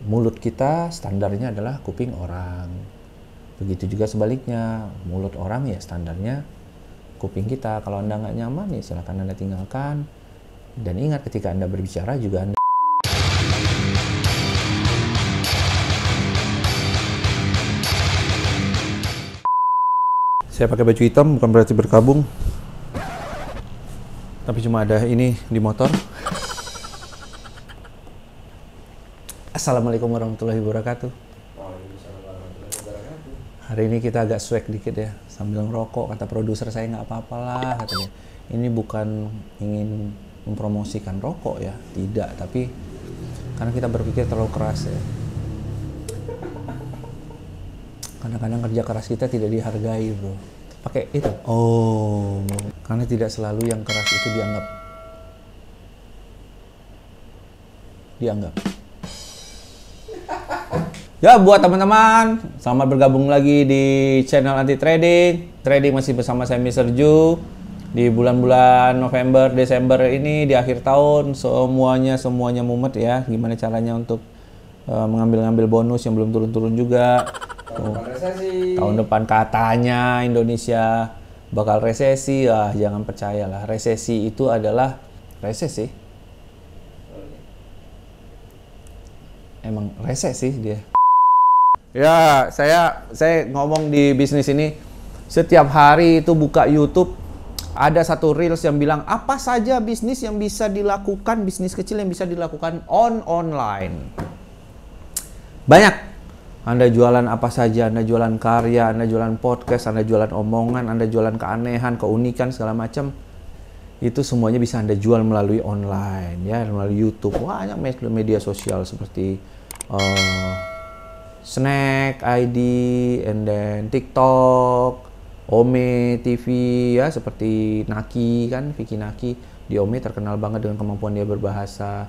mulut kita standarnya adalah kuping orang. Begitu juga sebaliknya, mulut orang ya standarnya kuping kita. Kalau Anda nggak nyaman ya silakan Anda tinggalkan. Dan ingat ketika Anda berbicara juga Anda saya pakai baju hitam bukan berarti berkabung. Tapi cuma ada ini di motor. Assalamualaikum warahmatullahi wabarakatuh. Hari ini kita agak swag dikit ya, sambil ngerokok. Kata produser saya nggak apa-apalah katanya. Ini bukan ingin mempromosikan rokok ya, tidak. Tapi karena kita berpikir terlalu keras ya. Kadang-kadang kerja keras kita tidak dihargai, bro. Pakai itu. Oh, karena tidak selalu yang keras itu dianggap. Ya, buat teman-teman, selamat bergabung lagi di channel Anti Trading. Trading masih bersama saya Mr. Ju. Di bulan-bulan November, Desember ini di akhir tahun semuanya mumet ya. Gimana caranya untuk mengambil bonus yang belum turun-turun juga. Tahun depan katanya Indonesia bakal resesi. Jangan percayalah. Resesi itu adalah resesi. Emang resesi dia. Ya, saya ngomong di bisnis ini setiap hari itu buka YouTube ada satu reels yang bilang apa saja bisnis yang bisa dilakukan, bisnis kecil yang bisa dilakukan online. Banyak. Anda jualan apa saja, Anda jualan karya, Anda jualan podcast, Anda jualan omongan, Anda jualan keanehan, keunikan segala macam. Itu semuanya bisa Anda jual melalui online ya, melalui YouTube. Banyak media sosial seperti Snack ID, and then TikTok, Ome TV ya, seperti Naki kan, Vicky Naki. Di Ome terkenal banget dengan kemampuan dia berbahasa.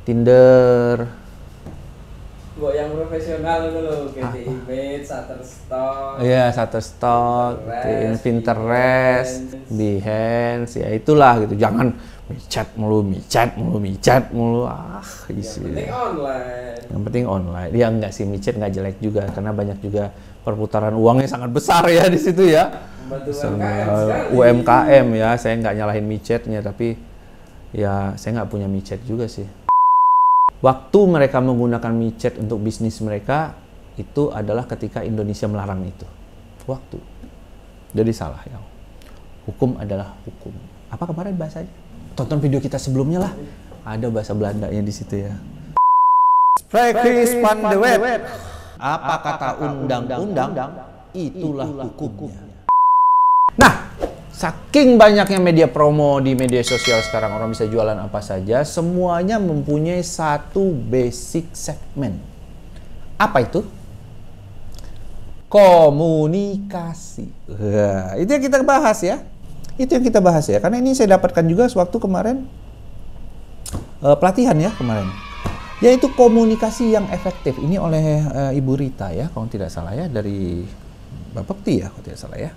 Tinder. Buat yang profesional itu loh, kayak di Image, Shutterstock. Iya, Shutterstock, Pinterest, Behance, ya itulah gitu. Jangan micet mulu. Yang penting online. Yang penting online. Ya enggak sih, micet nggak jelek juga karena banyak juga perputaran uangnya sangat besar ya di situ ya. UMKM ya, saya nggak nyalahin micetnya tapi ya saya nggak punya micet juga sih. Waktu mereka menggunakan micet untuk bisnis mereka itu adalah ketika Indonesia melarang itu. Waktu. Jadi salah ya. Hukum adalah hukum. Apa kemarin bahasanya? Tonton video kita sebelumnya lah. Ada bahasa Belandanya di situ ya. Praktis van de wet. Apa kata undang-undang? Itulah hukumnya. Nah, saking banyaknya media promo di media sosial sekarang, orang bisa jualan apa saja, semuanya mempunyai satu basic segmen. Apa itu? Komunikasi. Itu yang kita bahas ya. Karena ini saya dapatkan juga sewaktu kemarin pelatihan ya kemarin. Yaitu komunikasi yang efektif. Ini oleh Ibu Rita ya, kalau tidak salah ya, dari Bapepti ya, kalau tidak salah ya.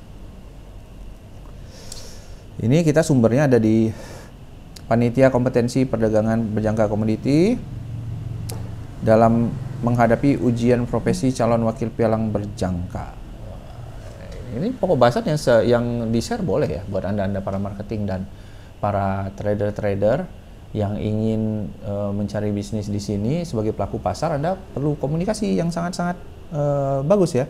Ini kita sumbernya ada di Panitia Kompetensi Perdagangan Berjangka Komoditi dalam menghadapi ujian profesi calon wakil pialang berjangka. Ini pokok bahasan yang di-share boleh ya buat Anda para marketing dan para trader-trader yang ingin mencari bisnis di sini sebagai pelaku pasar. Anda perlu komunikasi yang sangat-sangat bagus ya.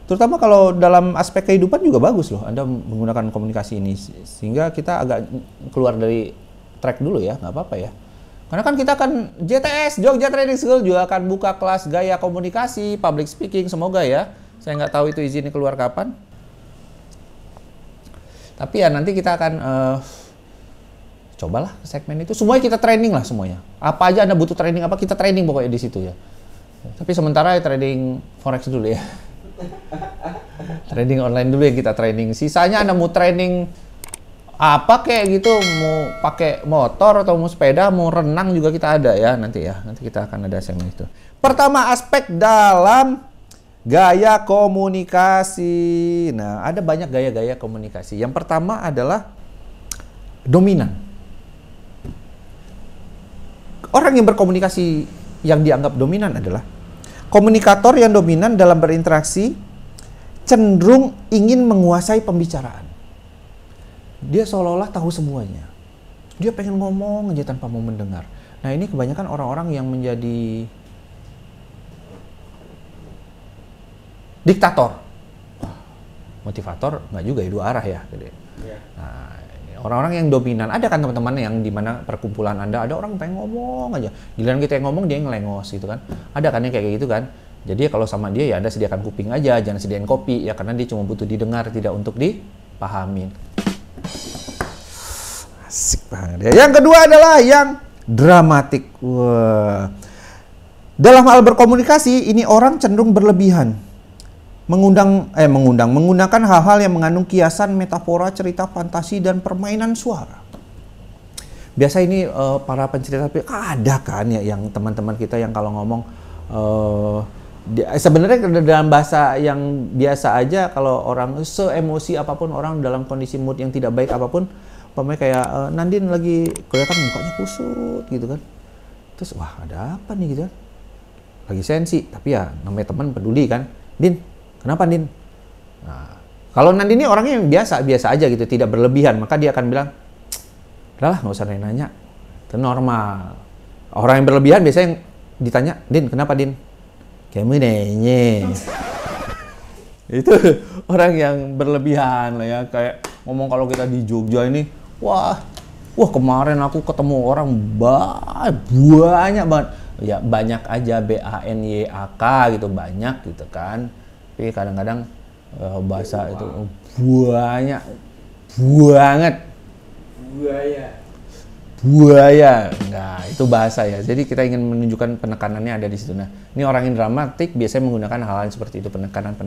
Terutama kalau dalam aspek kehidupan juga bagus loh Anda menggunakan komunikasi ini, sehingga kita agak keluar dari track dulu ya, nggak apa-apa ya. Karena kan kita akan JTS, Jogja Trading School juga akan buka kelas gaya komunikasi, public speaking, semoga ya. Saya nggak tahu itu izinnya keluar kapan. Tapi ya nanti kita akan cobalah segmen itu. Semuanya kita training lah semuanya. Apa aja Anda butuh training apa, kita training pokoknya di situ ya. Tapi sementara ya trading forex dulu ya. Trading online dulu yang kita training. Sisanya Anda mau training apa kayak gitu, mau pakai motor atau mau sepeda, mau renang juga kita ada ya nanti ya. Nanti kita akan ada segmen itu. Pertama, aspek dalam gaya komunikasi. Nah, ada banyak gaya-gaya komunikasi. Yang pertama adalah dominan. Orang yang berkomunikasi yang dianggap dominan adalah komunikator yang dominan dalam berinteraksi cenderung ingin menguasai pembicaraan. Dia seolah-olah tahu semuanya. Dia pengen ngomong aja tanpa mau mendengar. Nah, ini kebanyakan orang-orang yang menjadi diktator. Motivator nggak juga ya, dua arah ya. Nah, orang-orang yang dominan, ada kan teman-teman yang dimana perkumpulan Anda ada orang pengen ngomong aja, giliran kita yang ngomong dia ngelengos gitu kan, ada kan yang kayak gitu kan. Jadi kalau sama dia ya Anda sediakan kuping aja, jangan sediain kopi ya, karena dia cuma butuh didengar, tidak untuk dipahamin. Asik banget ya. Yang kedua adalah yang dramatik. Wah. Dalam hal berkomunikasi ini orang cenderung berlebihan. Menggunakan hal-hal yang mengandung kiasan, metafora, cerita, fantasi, dan permainan suara. Biasa ini para pencerita ada kan ya yang teman-teman kita yang kalau ngomong sebenarnya dalam bahasa yang biasa aja, kalau orang se-emosi apapun, orang dalam kondisi mood yang tidak baik apapun, umpamanya kayak Nandin lagi kelihatan mukanya kusut gitu kan. Terus wah ada apa nih gitu kan. Lagi sensi, tapi ya namanya teman peduli kan. Din, kenapa Din? Nah, kalau Nandin ini orangnya yang biasa aja gitu, tidak berlebihan, maka dia akan bilang, udahlah nggak usah nanya, itu normal. Orang yang berlebihan biasanya yang ditanya, Din kenapa Din? Kamu nenye. Itu orang yang berlebihan lah ya, kayak ngomong kalau kita di Jogja ini, wah kemarin aku ketemu orang banyak banget, ya banyak aja banyak gitu, banyak gitu kan. Tapi kadang-kadang bahasa itu banyak banget. Buaya. Nah, itu bahasa ya. Jadi kita ingin menunjukkan penekanannya ada di situ. Nah, ini orang yang dramatik biasanya menggunakan hal-hal seperti itu, penekanan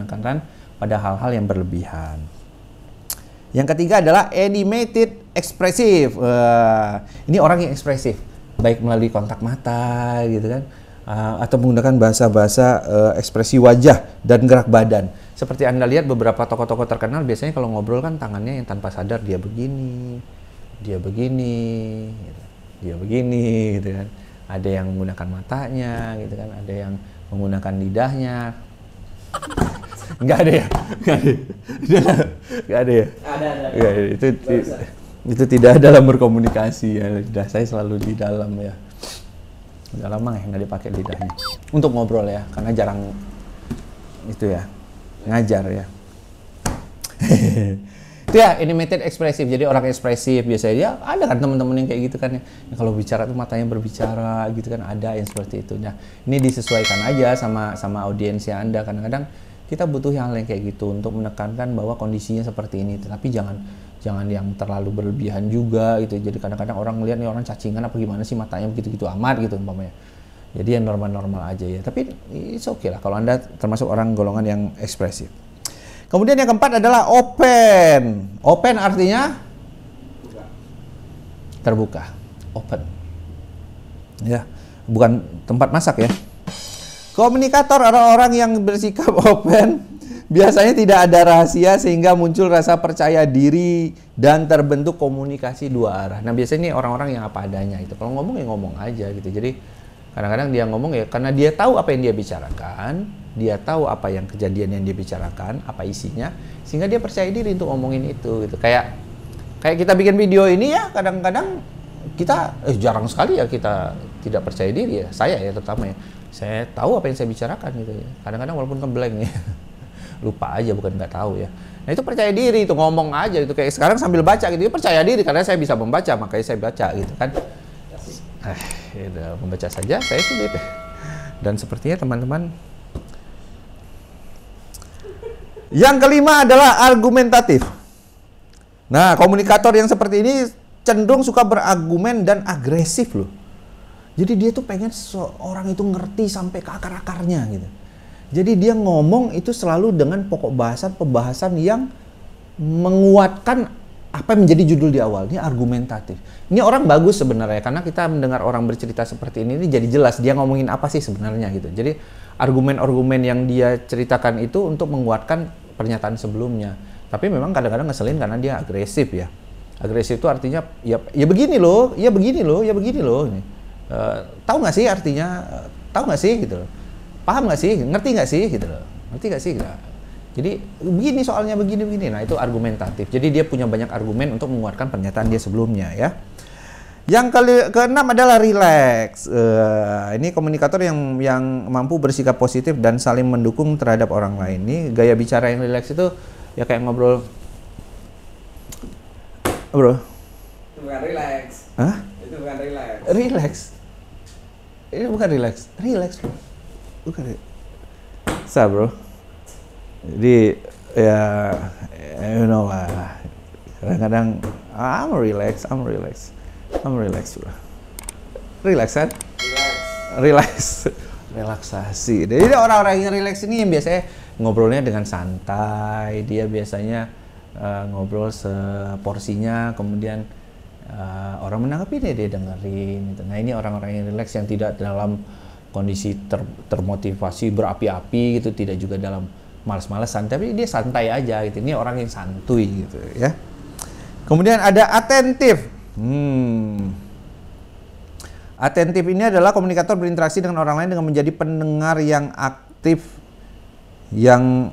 pada hal-hal yang berlebihan. Yang ketiga adalah animated ekspresif. Ini orang yang ekspresif, baik melalui kontak mata gitu kan. Atau menggunakan bahasa-bahasa ekspresi wajah dan gerak badan. Seperti Anda lihat beberapa tokoh-tokoh terkenal biasanya kalau ngobrol kan tangannya yang tanpa sadar dia begini gitu kan. Ada yang menggunakan matanya gitu kan, ada yang menggunakan lidahnya. Enggak ada ya? Ada ya? Ada. Ya, itu tidak dalam berkomunikasi ya. Lidah saya selalu di dalam ya. Udah lama ya nggak dipakai lidahnya untuk ngobrol ya, karena jarang itu ya ngajar ya. Itu ya animated ekspresif, jadi orang ekspresif biasanya ya, ada kan teman-teman yang kayak gitu kan ya, kalau bicara tuh matanya berbicara gitu kan, ada yang seperti itu. Nah ini disesuaikan aja sama audiensnya Anda. Kadang-kadang kita butuh hal yang kayak gitu untuk menekankan bahwa kondisinya seperti ini, tapi jangan yang terlalu berlebihan juga gitu. Jadi kadang-kadang orang ngeliat nih orang cacingan apa gimana sih matanya begitu-gitu amat gitu umpamanya. Jadi yang normal-normal aja ya. Tapi it's okay lah kalau Anda termasuk orang golongan yang ekspresif. Kemudian yang keempat adalah open. Open artinya terbuka. Open. Ya, bukan tempat masak ya. Komunikator adalah orang yang bersikap open. Biasanya tidak ada rahasia sehingga muncul rasa percaya diri dan terbentuk komunikasi dua arah. Nah biasanya ini orang-orang yang apa adanya itu. Kalau ngomong ya ngomong aja gitu. Jadi kadang-kadang dia ngomong ya karena dia tahu apa yang dia bicarakan, dia tahu apa yang kejadian yang dia bicarakan, apa isinya, sehingga dia percaya diri untuk ngomongin itu gitu. Kayak kita bikin video ini ya, kadang-kadang kita jarang sekali ya kita tidak percaya diri ya. Saya ya terutama ya. Saya tahu apa yang saya bicarakan gitu ya. Kadang-kadang walaupun keblank ya. Lupa aja, bukan nggak tahu ya. Nah itu percaya diri, itu ngomong aja gitu. Kayak sekarang sambil baca gitu, percaya diri karena saya bisa membaca, makanya saya baca gitu kan. Gitu, membaca saja saya sulit. Dan sepertinya teman-teman. Yang kelima adalah argumentatif. Nah komunikator yang seperti ini cenderung suka berargumen dan agresif loh. Jadi dia tuh pengen seorang itu ngerti sampai ke akar-akarnya gitu. Jadi dia ngomong itu selalu dengan pokok pembahasan yang menguatkan apa yang menjadi judul di awal. Ini argumentatif. Ini orang bagus sebenarnya karena kita mendengar orang bercerita seperti ini jadi jelas dia ngomongin apa sih sebenarnya gitu. Jadi argumen-argumen yang dia ceritakan itu untuk menguatkan pernyataan sebelumnya. Tapi memang kadang-kadang ngeselin karena dia agresif ya. Agresif itu artinya ya begini loh, ya begini loh, ya begini loh. Tahu nggak sih artinya? Tahu nggak sih gitu loh. Paham nggak sih? Ngerti nggak sih gitu loh. Ngerti nggak sih? Nah, jadi begini soalnya begini. Nah itu argumentatif. Jadi dia punya banyak argumen untuk menguatkan pernyataan dia sebelumnya ya. Yang keenam adalah relax. Ini komunikator yang mampu bersikap positif dan saling mendukung terhadap orang lain. Ini gaya bicara yang relax itu ya kayak ngobrol. Bro. Itu bukan relax. Hah? Itu bukan relax. Relax. Ini bukan relax. Relax bro. Bukan. Bro. Jadi ya you know lah. Kadang-kadang I'm relax bro. Relax kan? Relax. Relaksasi. Jadi orang-orang yang relax ini yang biasanya ngobrolnya dengan santai. Dia biasanya ngobrol seporsinya, kemudian orang menanggapi dia dengerin. Gitu. Nah ini orang-orang yang relax yang tidak dalam kondisi termotivasi berapi-api gitu, tidak juga dalam malas-malasan, tapi dia santai aja gitu. Ini orang yang santuy gitu ya. Kemudian ada atentif. Atentif ini adalah komunikator berinteraksi dengan orang lain dengan menjadi pendengar yang aktif, yang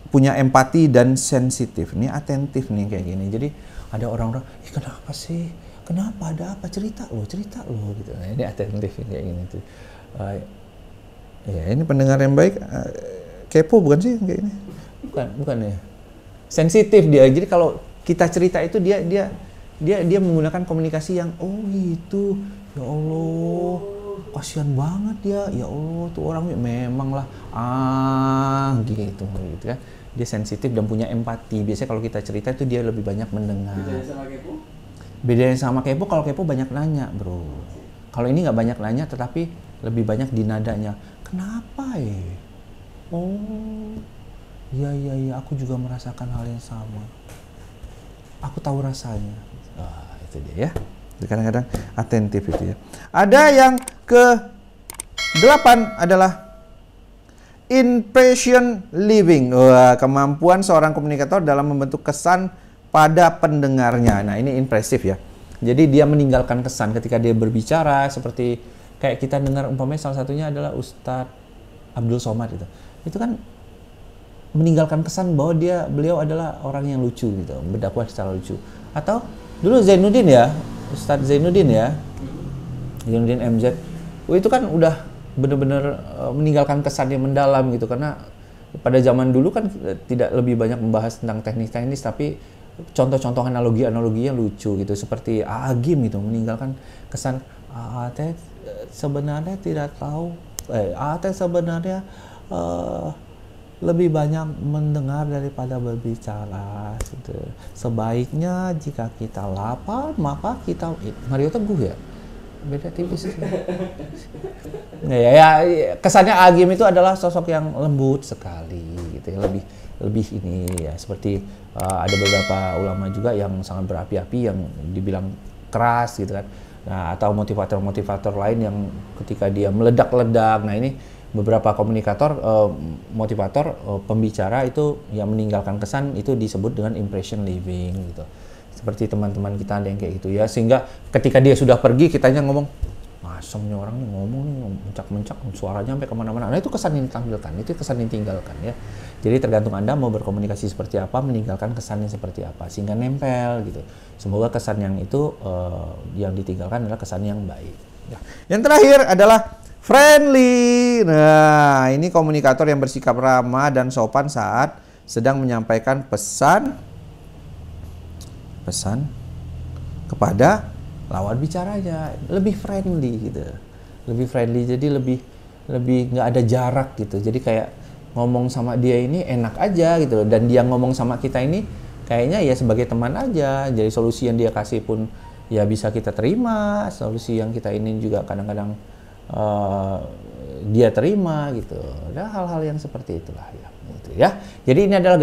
punya empati dan sensitif. Ini atentif nih kayak gini. Jadi ada orang-orang, kenapa sih? Kenapa? Ada apa? Cerita lo gitu. Nah, ini atentif kayak gini tuh. Ya ini pendengar yang baik. Kepo bukan sih kayak ini? Bukan ya. Sensitif dia. Jadi kalau kita cerita itu dia menggunakan komunikasi yang itu ya Allah kasihan banget ya Allah tuh orang memang lah gitu kan. Dia sensitif dan punya empati. Biasanya kalau kita cerita itu dia lebih banyak mendengar. Bedanya sama kepo, kalau kepo banyak nanya bro. Kalau ini nggak banyak nanya tetapi lebih banyak di nadanya. Kenapa ya? Oh iya aku juga merasakan hal yang sama. Aku tahu rasanya. Itu dia ya. Kadang-kadang atentif itu ya. Ada yang ke-8 adalah impression living. Kemampuan seorang komunikator dalam membentuk kesan pada pendengarnya. Nah, ini impresif ya. Jadi dia meninggalkan kesan ketika dia berbicara, seperti kayak kita dengar umpamanya salah satunya adalah Ustadz Abdul Somad itu. Itu kan meninggalkan kesan bahwa beliau adalah orang yang lucu gitu, berdakwah secara lucu. Atau dulu Zainuddin ya, Ustadz Zainuddin MZ. Itu kan udah benar-benar meninggalkan kesan yang mendalam gitu, karena pada zaman dulu kan tidak lebih banyak membahas tentang teknis-teknis, tapi contoh-contoh analogi-analogi yang lucu gitu, seperti Agim gitu, meninggalkan kesan Teh sebenarnya tidak tahu, Teh sebenarnya lebih banyak mendengar daripada berbicara gitu. Sebaiknya jika kita lapar maka kita Mario Teguh ya, beda tipis. ya kesannya Agim itu adalah sosok yang lembut sekali gitu ya, lebih ini ya, seperti ada beberapa ulama juga yang sangat berapi-api yang dibilang keras gitu kan. Nah, atau motivator-motivator lain yang ketika dia meledak-ledak. Nah, ini beberapa komunikator, motivator, pembicara itu yang meninggalkan kesan itu disebut dengan impression living gitu. Seperti teman-teman kita ada yang kayak gitu ya, sehingga ketika dia sudah pergi kitanya ngomong, masam nih orang nih ngomong nih mencak-mencak, suaranya sampai kemana-mana. Nah itu kesan yang ditampilkan, itu kesan yang tinggalkan ya. Jadi tergantung Anda mau berkomunikasi seperti apa, meninggalkan kesannya seperti apa, sehingga nempel gitu. Semoga kesan yang itu yang ditinggalkan adalah kesan yang baik. Ya. Yang terakhir adalah friendly. Nah, ini komunikator yang bersikap ramah dan sopan saat sedang menyampaikan pesan kepada lawan bicaranya. Lebih friendly gitu. Lebih friendly, jadi lebih nggak ada jarak gitu. Jadi kayak ngomong sama dia ini enak aja gitu. Dan dia ngomong sama kita ini kayaknya ya sebagai teman aja. Jadi solusi yang dia kasih pun ya bisa kita terima. Solusi yang kita ini juga kadang-kadang dia terima gitu. Ada hal-hal yang seperti itulah ya. Gitu ya. Jadi ini adalah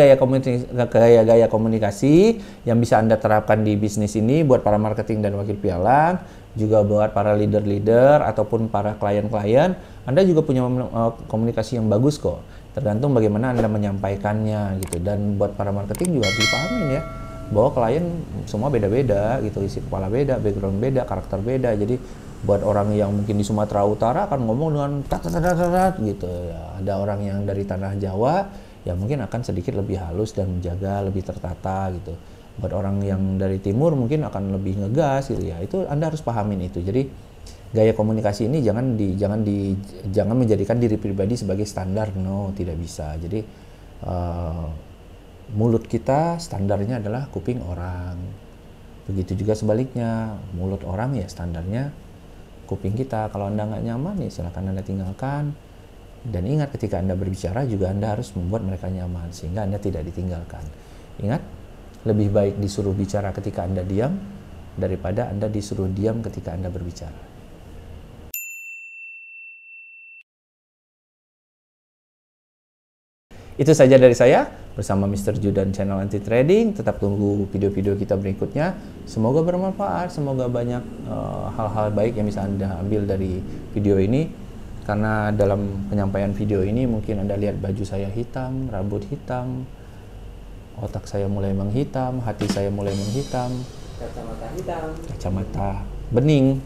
gaya komunikasi yang bisa Anda terapkan di bisnis ini buat para marketing dan wakil pialang, juga buat para leader-leader ataupun para klien-klien. Anda juga punya komunikasi yang bagus kok. Tergantung bagaimana Anda menyampaikannya gitu. Dan buat para marketing juga harus dipahamin ya, bahwa klien semua beda-beda gitu, isi kepala beda, background beda, karakter beda. Jadi Buat orang yang mungkin di Sumatera Utara akan ngomong dengan tat gitu ya. Ada orang yang dari tanah Jawa ya mungkin akan sedikit lebih halus dan menjaga, lebih tertata gitu. Buat orang yang dari timur mungkin akan lebih ngegas gitu ya. Itu Anda harus pahamin itu. Jadi gaya komunikasi ini jangan menjadikan diri pribadi sebagai standar. No, tidak bisa. Jadi mulut kita standarnya adalah kuping orang. Begitu juga sebaliknya, mulut orang ya standarnya kuping kita. Kalau Anda nggak nyaman, ya silakan Anda tinggalkan. Dan ingat, ketika Anda berbicara juga Anda harus membuat mereka nyaman, sehingga Anda tidak ditinggalkan. Ingat, lebih baik disuruh bicara ketika Anda diam, daripada Anda disuruh diam ketika Anda berbicara. Itu saja dari saya bersama Mr. Ju dan channel Anti Trading. Tetap tunggu video-video kita berikutnya. Semoga bermanfaat, semoga banyak hal-hal baik yang bisa Anda ambil dari video ini. Karena dalam penyampaian video ini mungkin Anda lihat baju saya hitam, rambut hitam, otak saya mulai menghitam, hati saya mulai menghitam, Kacamata hitam, kacamata bening,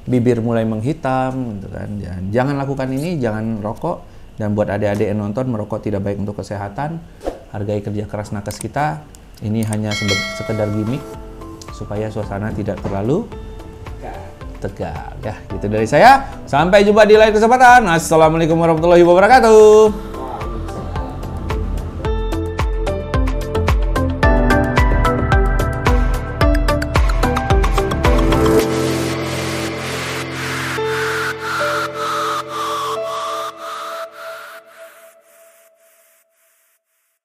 bibir mulai menghitam gitu kan. Jangan lakukan ini, jangan rokok. Dan buat adik-adik yang nonton, merokok tidak baik untuk kesehatan. Hargai kerja keras nakes kita. Ini hanya sekedar gimmick supaya suasana tidak terlalu tegang. Ya, gitu dari saya. Sampai jumpa di lain kesempatan. Assalamualaikum warahmatullahi wabarakatuh.